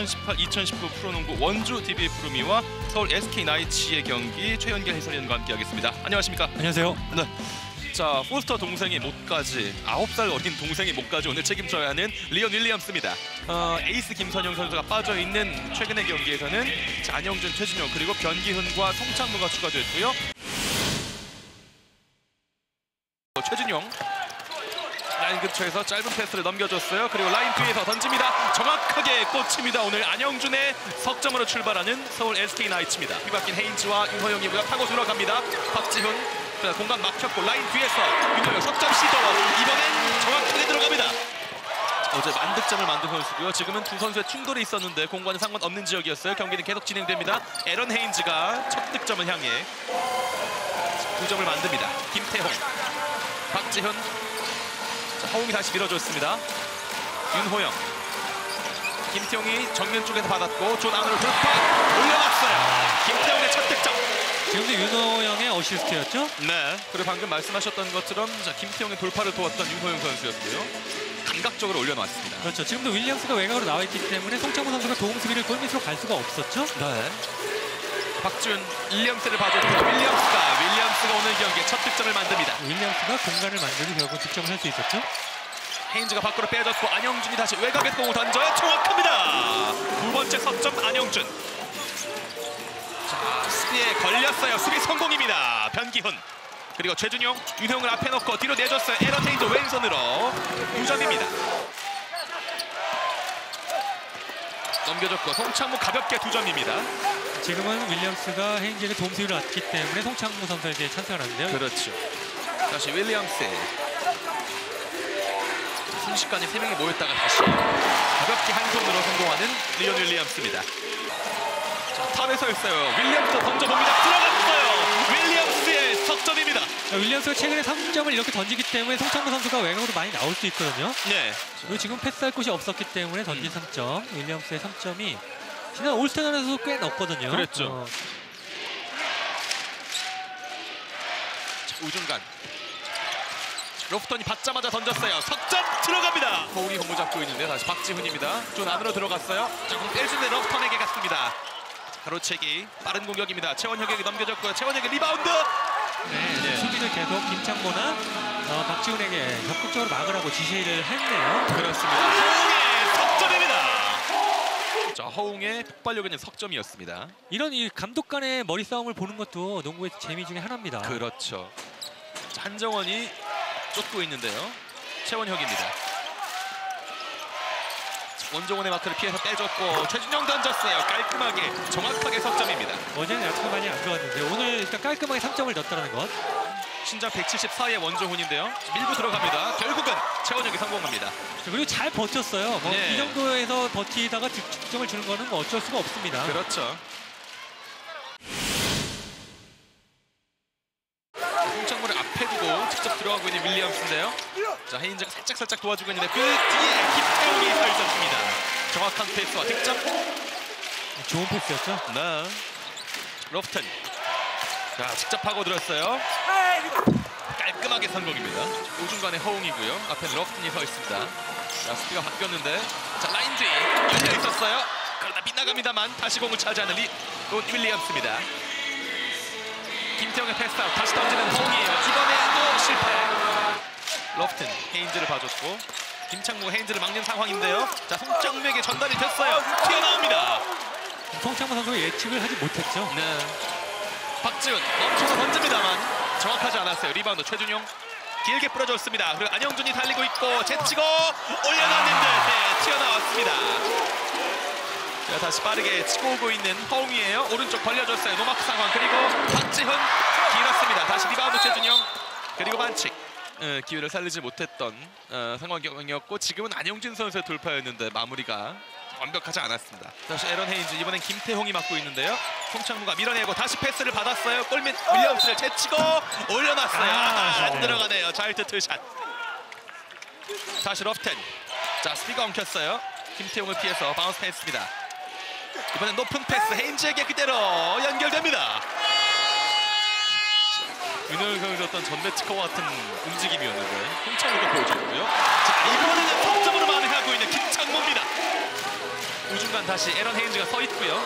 2018-2019 프로농구 원주 DB 푸르미와 서울 SK 나이츠의 경기 최연길 해설위원과 함께하겠습니다. 안녕하십니까? 안녕하세요. 네. 자, 포스터 동생의 못까지 9살 어린 동생의 못까지 오늘 책임져야 하는 리온 윌리엄스입니다. 에이스 김선영 선수가 빠져있는 최근의 경기에서는 안영준, 최준용 그리고 변기훈과 송창무가 추가됐고요. 최준용 라인 근처에서 짧은 패스를 넘겨줬어요. 그리고 라인 뒤에서 던집니다. 정확하게 꽂힙니다. 오늘 안영준의 석점으로 출발하는 서울 SK 나이츠입니다. 뒤바뀐 헤인즈와 윤호영이고요. 타고 들어갑니다. 박지훈 공간 막혔고 라인 뒤에서 윤호영 석점 시도. 이번엔 정확하게 들어갑니다. 어제 만득점을 만든 선수고요. 지금은 두 선수의 충돌이 있었는데 공과는 상관없는 지역이었어요. 경기는 계속 진행됩니다. 에런 헤인즈가 첫 득점을 향해 2점을 만듭니다. 김태홍, 박지훈, 허웅이 다시 밀어줬습니다. 윤호영, 김태용이 정면 쪽에서 받았고 존 안으로 돌파 올려놨어요. 김태용의 첫 득점. 지금도 윤호영의 어시스트였죠? 네. 그리고 방금 말씀하셨던 것처럼 김태용의 돌파를 도왔던 윤호영 선수였고요. 감각적으로 올려놨습니다. 그렇죠. 지금도 윌리엄스가 외곽으로 나와 있기 때문에 송창무 선수가 도움 수비를 골밑으로 갈 수가 없었죠? 네. 박준 윌리엄스를 봐줬고 윌리엄스가 오늘 경기에 첫 득점을 만듭니다. 윌리엄스가 공간을 만들고 결국 득점을 할 수 있었죠? 헤인즈가 밖으로 빼줬고 안영준이 다시 외곽에 공을 던져요. 정확합니다. 두 번째 석점 안영준. 자, 수비에 걸렸어요. 수비 성공입니다. 변기훈. 그리고 최준용, 윤형을 앞에 놓고 뒤로 내줬어요. 에런 헤인즈 왼손으로 2점입니다. 넘겨줬고 송창무 가볍게 2점입니다. 지금은 윌리엄스가 헤인즈에게 도움 수비를 얻기 때문에 송창무 선수에게 찬스가 났는데요. 그렇죠. 다시 윌리엄스. 순식간에 3명이 모였다가 다시 가볍게 한 손으로 성공하는 리온 윌리엄스입니다. 자, 탑에서 있어요. 윌리엄스 던져봅니다. 들어갔어요. 윌리엄스의 석점입니다. 윌리엄스가 최근에 3점을 이렇게 던지기 때문에 송창무 선수가 외곽으로 많이 나올 수 있거든요. 네. 그리고 지금 패스할 곳이 없었기 때문에 던진 3점. 윌리엄스의 3점이 지난 올스타전에서 꽤 넣었거든요. 그랬죠. 자, 우중간. 로프턴이 받자마자 던졌어요. 석점 들어갑니다. 허웅이 공을 잡고 있는데 다시 박지훈입니다. 존 안으로 들어갔어요. 조금 빼주는데 로프턴에게 갔습니다. 가로채기 빠른 공격입니다. 최원혁에게 넘겨졌고요. 최원혁의 리바운드. 네. 수비를 계속 김창모나 박지훈에게 적극적으로 막으라고 지시를 했네요. 그렇습니다. 허웅의 석점입니다. 자, 허웅의 폭발력 있는 석점이었습니다. 이런 이 감독 간의 머리 싸움을 보는 것도 농구의 재미 중에 하나입니다. 그렇죠. 자, 한정원이 쫓고 있는데요. 최원혁입니다. 원종원의 마크를 피해서 빼줬고 최준영 던졌어요. 깔끔하게 정확하게 석점입니다. 어제는 약간 많이 안 좋았는데 오늘 일단 깔끔하게 3점을 넣었다는 것. 신장 174의 원종훈인데요. 밀고 들어갑니다. 결국은 최원혁이 성공합니다. 그리고 잘 버텼어요. 네. 이 정도에서 버티다가 득점을 주는 거는 뭐 어쩔 수가 없습니다. 그렇죠. 송창무를 앞에 두고 직접 들어가고 있는 윌리엄스인데요. 자, 헤인즈가 살짝 도와주고 있는데 그 뒤에 김태웅이 서 있었습니다. 정확한 패스와 득점. 좋은 패스였죠. 네. 로프턴. 자, 직접 파고들었어요. 깔끔하게 성공입니다. 우중간에 허웅이고요. 앞에는 로프턴이 서 있습니다. 자, 수비가 바뀌었는데 자, 라인 뒤 열려 있었어요. 그러다 빗나갑니다만 다시 공을 차지하는 리온 윌리엄스입니다. 김태형의 패스아웃 다시 던지는 허웅이에요. 이번에도 실패. 로프튼 헤인즈를 봐줬고 김창무가 헤인즈를 막는 상황인데요. 자, 송창무에게 전달이 됐어요. 튀어나옵니다. 송창무 선수가 예측을 하지 못했죠. 네. 박지훈 멈춰서 던집니다만 정확하지 않았어요. 리바운드 최준용 길게 뿌려줬습니다. 그리고 안영준이 달리고 있고 제치고 올려놨는데 네, 튀어나왔습니다. 자, 다시 빠르게 치고 오고 있는 허웅이에요. 오른쪽 벌려줬어요. 노마크 상황. 그리고 박지훈 길었습니다. 다시 리바운드 최준영. 그리고 반칙. 기회를 살리지 못했던 상황이었고 지금은 안영준 선수의 돌파였는데 마무리가 완벽하지 않았습니다. 다시 에런 헤인즈. 이번엔 김태홍이 맡고 있는데요. 송창무가 밀어내고 다시 패스를 받았어요. 골밑 윌리엄스를 제치고 올려놨어요. 안 들어가네요. 자이트 투샷. 다시 러프텐. 자, 스피가 엉켰어요. 김태홍을 피해서 바운스 패스입니다. 이번엔 높은 패스 헤인즈에게 그대로 연결됩니다. 윤호영 선수의 어떤 전매특허와 같은 움직임이었는데 송창무가 보여줬고요. 자, 이번에는 석점으로 만회하고 있는 김창모입니다. 우중간 다시 에런 헤인즈가 서 있고요.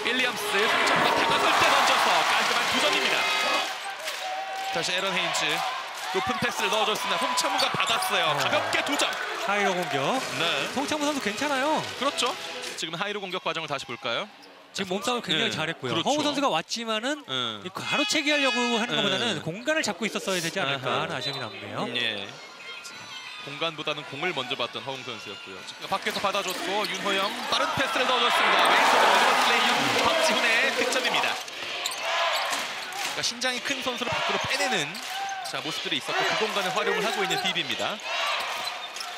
윌리엄스 성점과 다가설 때 던져서 깔끔한 2점입니다. 다시 에런 헤인즈 높은 패스를 넣어줬습니다. 송창무가 받았어요. 가볍게 2점. 하이로 공격. 네, 송창무 선수 괜찮아요. 그렇죠. 지금 하이로 공격 과정을 다시 볼까요? 지금 몸싸움 굉장히 네, 잘했고요. 그렇죠. 허우 선수가 왔지만은 이 가로채기 하려고 하는 것보다는 네. 공간을 잡고 있었어야 되지 않을까 아하. 하는 아쉬움이 남네요. 예. 공간보다는 공을 먼저 봤던 허웅 선수였고요. 밖에서 받아줬고 윤호영 빠른 패스를 넣어줬습니다. 왼손으로 리버스 레이업 박지훈의 득점입니다. 그러니까 신장이 큰 선수를 밖으로 빼내는 모습들이 있었고 그 공간을 활용을 하고 있는 DB입니다.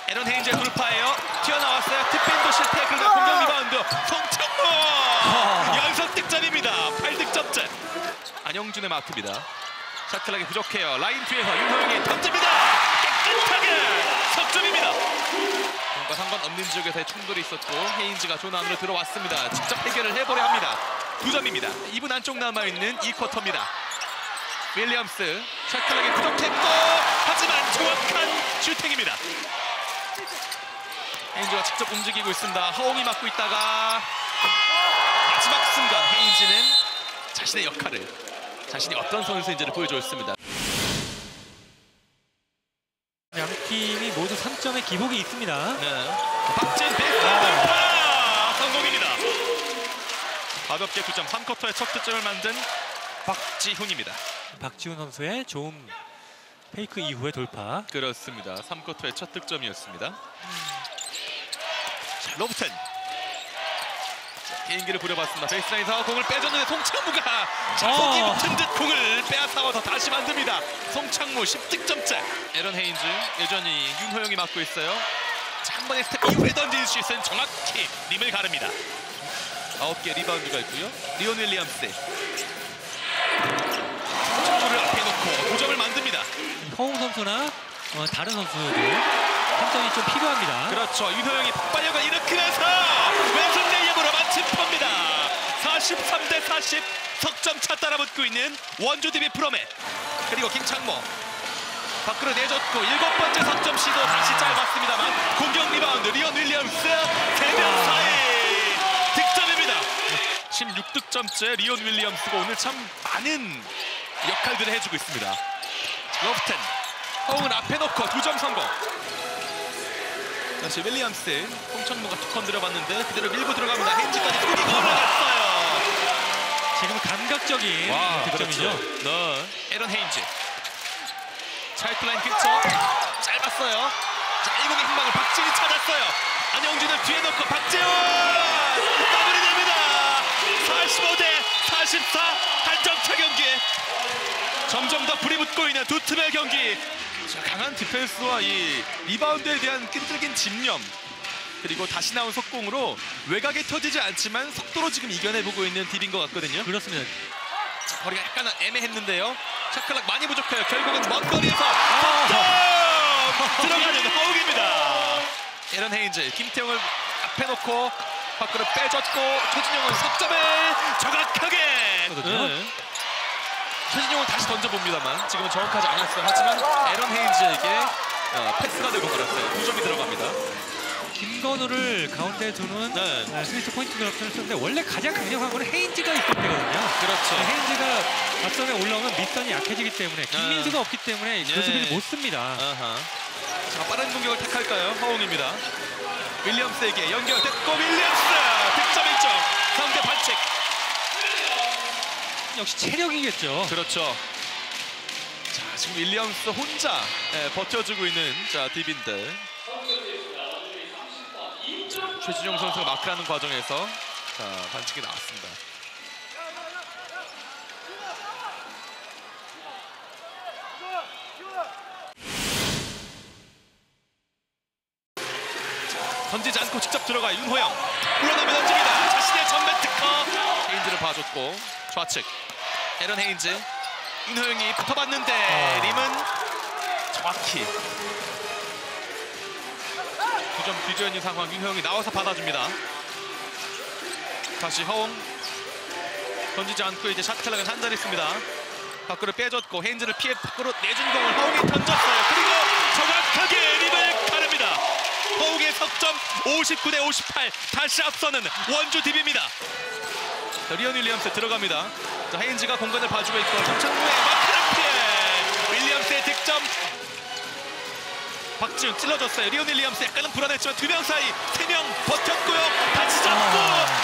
에런 헤인즈의 돌파예요. 튀어나왔어요. 팁밴도 실패. 그러나 공격 리바운드 송창무 연속 득점입니다. 8득점째. 안영준의 마크입니다. 샤클락이 부족해요. 라인 뒤에서 윤호영이 던집니다. 깨끗하게 석점입니다. 공과 상관없는 지역에서의 충돌이 있었고 헤인즈가 존 안으로 들어왔습니다. 직접 해결을 해보려 합니다. 2점입니다. 2분 안쪽 남아있는 2쿼터입니다. 윌리엄스 샤클락이 부족했고 하지만 정확한 슈팅입니다. 헤인즈가 직접 움직이고 있습니다. 허웅이 맡고 있다가 마지막 순간 헤인즈는 자신의 역할을 자신이 어떤 선수인지를 보여줬습니다. 양 팀이 모두 3점의 기복이 있습니다. 네. 박진 베이스 성공입니다. 가볍게 2점 3쿼터의 첫 득점을 만든 박지훈입니다. 박지훈 선수의 좋은 페이크 이후의 돌파. 그렇습니다. 3쿼터의 첫 득점이었습니다. 자, 로브텐. 개인기를 부려봤습니다. 베이스라인에서 공을 빼줬는데 송창무가 속이 붙은 듯 공을 빼앗아와서 다시 만듭니다. 송창무 10득점째. 에런 헤인즈 여전히 윤호영이 맡고 있어요. 자, 한 번의 스텝 이후에 던질 수 있는 정확히 림을 가릅니다. 9개 리바운드가 있고요. 리온 윌리엄스. 송창무를 앞에 놓고 5점을 만듭니다. 허웅 선수나 다른 선수들 3점이 좀 필요합니다. 그렇죠. 윤호영이 폭발력을 일으키면서 왼손 레이업으로 마침표입니다. 43대 40 석점차 따라붙고 있는 원주 DB 프로맨. 그리고 김창모 밖으로 내줬고 7번째 석점 시도 다시 짧았습니다만 공격 리바운드 리온 윌리엄스 3명 사이 득점입니다. 16득점째 리온 윌리엄스가 오늘 참 많은 역할들을 해주고 있습니다. 로브텐 허웅을 앞에 놓고 2점 성공. 다시 윌리엄스 송창무가 툭 건드려봤는데 그대로 밀고 들어갑니다. 헤인즈까지 속이고 올라갔어요. 지금 감각적인 득점이죠. 그렇죠. 네. 에런 헤인즈 차이트라인 근처 짧았어요. 자, 1공의 희망을 박지훈이 찾았어요. 안영준을 뒤에 놓고 박재훈 마무리됩니다. 45대 44 한점차 경기. 점점 더 불이 붙고 있는 두 팀의 경기. 자, 강한 디펜스와 이 리바운드에 대한 끈질긴 집념 그리고 다시 나온 속공으로 외곽에 터지지 않지만 속도로 지금 이겨내보고 있는 딥인 것 같거든요. 그렇습니다. 자, 거리가 약간 애매했는데요. 샤클락 많이 부족해요. 결국은 먼 거리에서 들어가는 허웅입니다. 에런 헤인즈 김태형을 앞에 놓고 밖으로 빼줬고 최진영은 석점을 정확하게 최진영은 다시 던져봅니다만 지금은 정확하지 않았어요. 하지만 에런 헤인즈에게 패스가 되고 말았어요. 2점이 들어갑니다. 김건우를 가운데 두는 스미스 포인트 드랍을 쓰는데 원래 가장 강력한 건 헤인즈가 있을 때거든요. 그렇죠. 헤인즈가 앞선에 올라오면 밑선이 약해지기 때문에 김민수가 없기 때문에 그 수비를 못 씁니다. 자, 빠른 공격을 택할까요? 허웅입니다. 윌리엄스에게 연결됐고 윌리엄스 득점 1점 상대 반칙. 역시 체력이겠죠. 그렇죠. 자, 지금 윌리엄스 혼자 버텨주고 있는 딥인데 최진용 선수가 마크하는 과정에서 반칙이 나왔습니다. 던지지 않고 직접 들어가 윤호영 물러나며 던집니다. 자신의 전면 특허. 헤인즈를 봐줬고 좌측 에런 헤인즈 윤호영이 붙어봤는데 림은 정확히 9점 뒤져 있는 상황. 윤호영이 나와서 받아줍니다. 다시 허웅 던지지 않고 이제 샷클락은 한자리 있습니다. 밖으로 빼줬고 헤인즈를 피해 밖으로 내준 공을 허웅이 던졌어요. 그리고 정확하게 림을 가릅니다. 허웅의 석점 59대 58 다시 앞서는 원주 DB입니다. 자, 리언 윌리엄스 들어갑니다. 자, 헤인즈가 공간을 봐주고 있고 정창무의 마크라피에 윌리엄스의 득점. 박지훈 찔러줬어요. 리언 윌리엄스 약간은 불안했지만 두 명 사이 세 명 버텼고요. 다시 잡고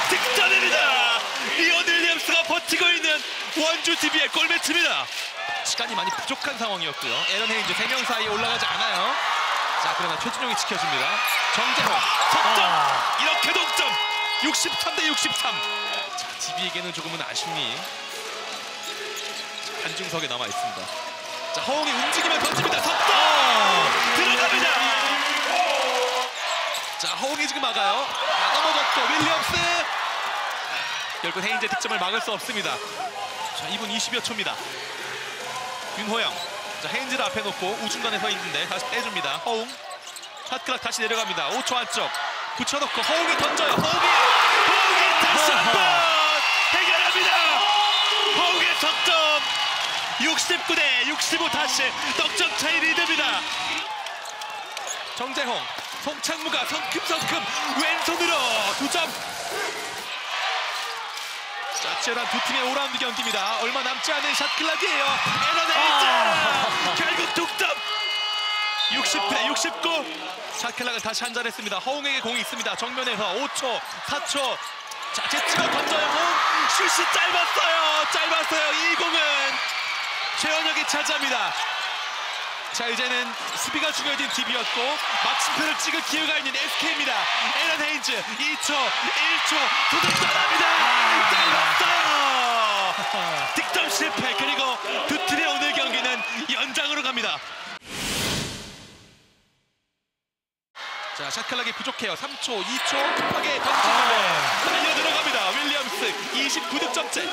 득점입니다. 리언 윌리엄스가 버티고 있는 원주 DB의 골매치입니다. 시간이 많이 부족한 상황이었고요. 에런 헤인즈 세 명 사이에 올라가지 않아요. 자, 그러나 최준용이 지켜줍니다. 정재홍 석점. 이렇게 동점. 63대 63. 자, DB에게는 조금은 아쉬움이 한중석에 남아 있습니다. 자, 허웅이 움직이면 던집니다. 석점 들어갑니다. 자, 허웅이 지금 막아요. 넘어졌고 윌리엄스. 결국 헤인즈의 득점을 막을 수 없습니다. 자, 2분 20여 초입니다. 윤호영. 자, 헤인즈를 앞에 놓고 우중간에 서 있는데 다시 빼줍니다. 허웅. 샷클락 다시 내려갑니다. 5초 안쪽 붙여놓고 허웅이 던져요. 허웅이 다시 한번 해결합니다. 허웅의 석점. 69대 65 다시 넉점 차이 리드입니다. 정재홍, 송창무가 성큼성큼 왼손으로 2점. 자, 치열한 두 팀의 5라운드 경기입니다. 얼마 남지 않은 샷클락이에요. 에런 헤인즈 결국 득점. 60대 69. 샷클락을 다시 한잔했습니다. 허웅에게 공이 있습니다. 정면에서 5초, 4초. 자, 제치고 던져요. 허웅 슛이 짧았어요. 이 공은 최원혁이 차지합니다. 자, 이제는 수비가 중요해진 DB였고 마침표를 찍을 기회가 있는 SK입니다. 에런 헤인즈 2초, 1초 도둑질합니다. 짧았어요. 득점 실패. 그리고 두 팀의 오늘 경기는 연장으로 갑니다. 자, 샷클락이 부족해요. 3초, 2초 급하게 던지고 달려 들어갑니다. 윌리엄스 29득점째.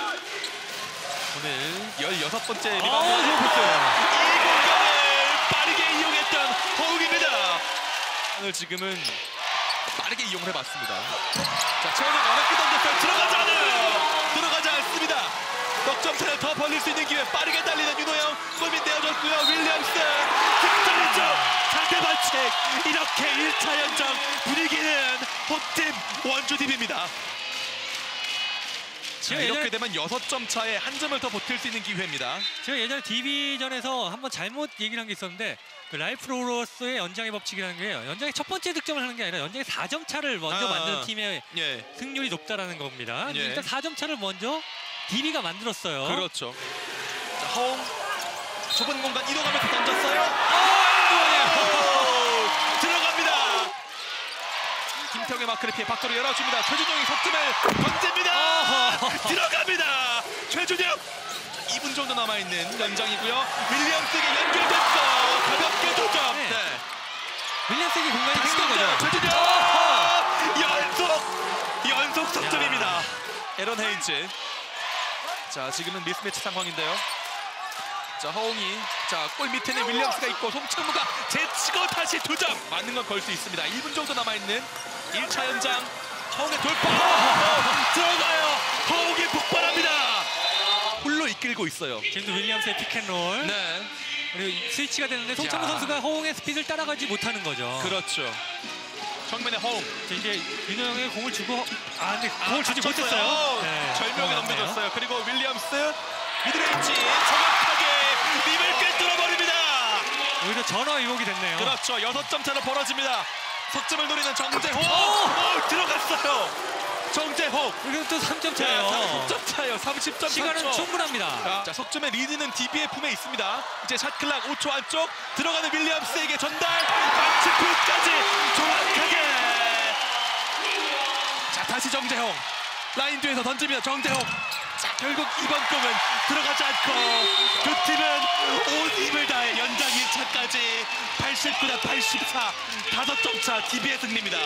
오늘 16번째 리바운드. 이 공간을 빠르게 이용했던 허웅입니다. 오늘 지금은 빠르게 이용을 해봤습니다. 자, 최원혁 어렵게 던졌어요. 들어가지 않습니다. 넉점차를 더 벌릴 수 있는 기회. 빠르게 달리는 윤호영. 골밑 내어줬고요. 윌리엄스 득점이죠. 상대 반칙. 이렇게 1차 연장. 분위기는 홈팀 원주 DB입니다. 자, 이렇게 되면 6점 차에 한 점을 더 보탤 수 있는 기회입니다. 제가 예전에 DB전에서 한번 잘못 얘기를 한 게 있었는데 그 라이프로로서의 연장의 법칙이라는 게요. 연장의 첫 번째 득점을 하는 게 아니라 연장의 4점 차를 먼저 만드는 팀의 승률이 높다라는 겁니다. 일단 4점 차를 먼저 DB가 만들었어요. 그렇죠. 자, 허웅 좁은 공간 이동하면서 던졌어요. 들어갑니다. 김태형의 마크를 피해 밖으로 열어줍니다. 최준용이 석점을 던집니다. 들어갑니다. 최준용. 2분 정도 남아있는 연장이고요. 윌리엄스에게 연결됐고 가볍게 도점. 네. 윌리엄스에게 공간이 생긴 거죠. 최준용 연속 석점입니다. 에런 헤인즈. 자, 지금은 미스매치 상황인데요. 자, 허웅이 골 밑에는 윌리엄스가 있고 송창무가 제치고 다시 2점 맞는 건 걸 수 있습니다. 1분 정도 남아있는 1차 연장. 허웅의 돌파 들어가요. 허웅이 폭발합니다. 홀로 이끌고 있어요. 지금도 윌리엄스의 피켓롤. 네. 그리고 스위치가 되는데 송창무 선수가 허웅의 스피드를 따라가지 못하는 거죠. 그렇죠. 정면에 허웅. 이제 윤호영의 공을 주고 근데 공을 주지 못했어요. 네, 절묘하게 넘겨줬어요. 그리고 윌리엄스 미드레인지 정확하게 립을 꿰뚫어 버립니다. 오히려 전화위복이 됐네요. 그렇죠. 6점 차로 벌어집니다. 석점을 노리는 정재홍. 들어갔어요. 정재홍. 그리고 또 3점 차예요. 3점 차예요. 30점 시간은 차죠. 충분합니다. 자, 석점의 리드는 DB의 품에 있습니다. 이제 샷클락 5초 안쪽 들어가는 윌리엄스에게 전달. 반칙풀까지 정확하게. 자, 다시 정재홍. 라인 뒤에서 던집니다. 정재홍. 자, 결국 이번 공은 들어가지 않고 두 팀은 온 힘을 다해 연장 1차까지 89대 84 5점 차 DB의 승리입니다.